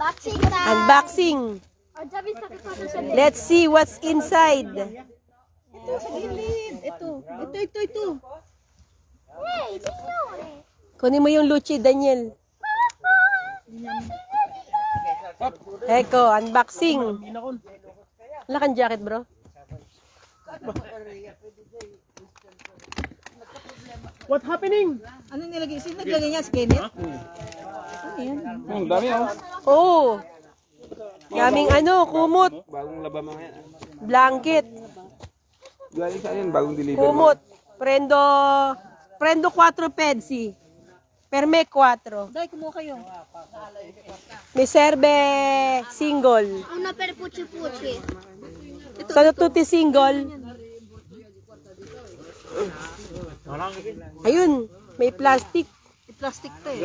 Unboxing time. Unboxing. Let's see what's inside. Ito sa gilid. Ito. Hey, signore. Kunin mo yung Luchi, Daniel. Eko, unboxing. Wala kang jacket, bro? What happening? Ano nilagay? Sino naglagay niya? Skinnet? Ano yan? Dami Oh. Kaming kumot. Bagong laba mga yan. Blanket. Galing saan yan? Bagong deliver. Kumot. Prendo 4 pedsi. Per me 4. Dahil kumuha kayo. May serve single. Una per pucci-pucci. Sa tuti single. Ayun. May plastic. Plastic to eh.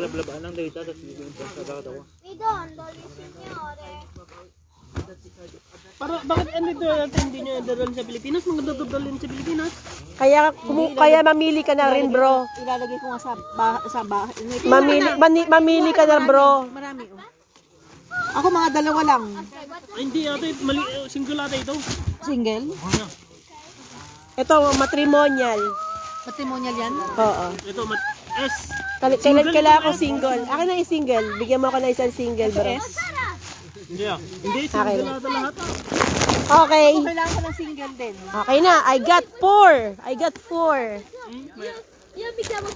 Vidon, doli signore. Bakit hindi niya dadalhin sa Pilipinas? Mga dadalhin sa Pilipinas? Kaya mamili ka na rin, bro. Ilalagay ko nga sa bahay. Mamili ka na, bro. Marami oh. Ako mga dalawa lang. Ay, hindi ate, single ate ito. Single? Ito, matrimonial. Matrimonial yan? Oo. Ito, S. Kailangan ko single. Akin na yung single. Bigyan mo ako na isang single, bro. Hindi single ata lahat. Okay. Kailangan ko ng single din. Okay na. I got 4. Io mi chiamo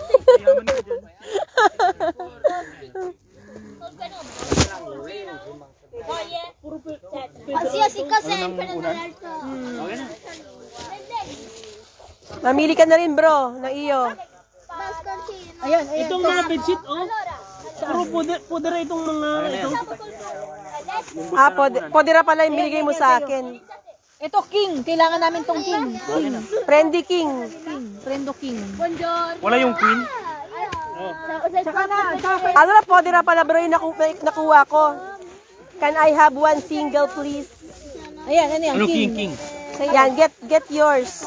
qualsiasi cosa sempre nell'alto. Mamili ka na rin, bro, ng iyo. Masconcino. Ayan. Itong mga bedsheet, oh. Puro pudera itong mga ito. Podera pala yung binigay mo sa akin. Ito king. Kailangan namin tong king. Friendly King. Prendo king. Wala yung queen? Tsaka na. Ano na, podera pala, bro, yung nakuha ko. Can I have one single, please? Ayan, ano yan? Ano King. king? Yan, get yours.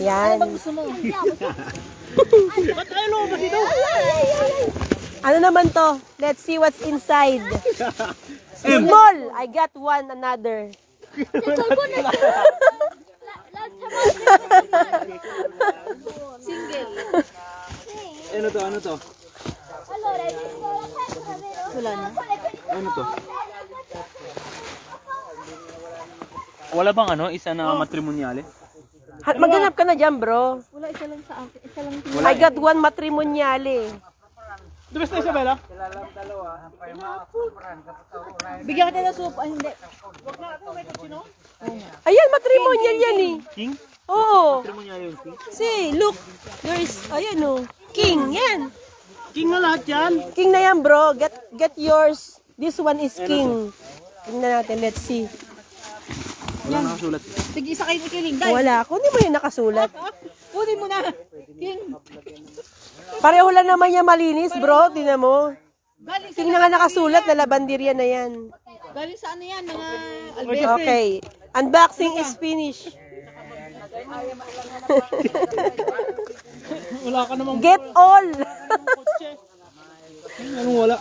Yan. Gusto mo? Ba't ayaw ba dito? Ano naman to? Let's see what's inside. Small. I got one another. Single. Ano to? Allora, hai visto la festa, vero? Wala na. Ano to? Wala bang isa na matrimonyale? Maghanap ka na dyan, bro. Wala, isa lang sa akin. Isa lang. I got one matrimoniale. Di ba sa Isabela? Bigyan kita ng soup. Ay, hindi. Ayan, matrimonial yan eh. King? Oo. Matrimonyale yung king? See, look. There's, ayan oh. King, yan. King na lahat yan? King na yan, bro. Get yours. This one is king. Tingnan natin, let's see. Wala nakasulat. Sige, isa kayo ni Kiling. Dahil. Wala. Kunin mo yung nakasulat. Kunin mo na. King. Pareho lang naman yan malinis, bro. Tingnan mo. Galing sa, King na nga nakasulat na labandirya na yan. galing sa ano yan? Mga Alberto. Okay. Unboxing is finished. Wala ka namang Get all. kotse. Anong wala?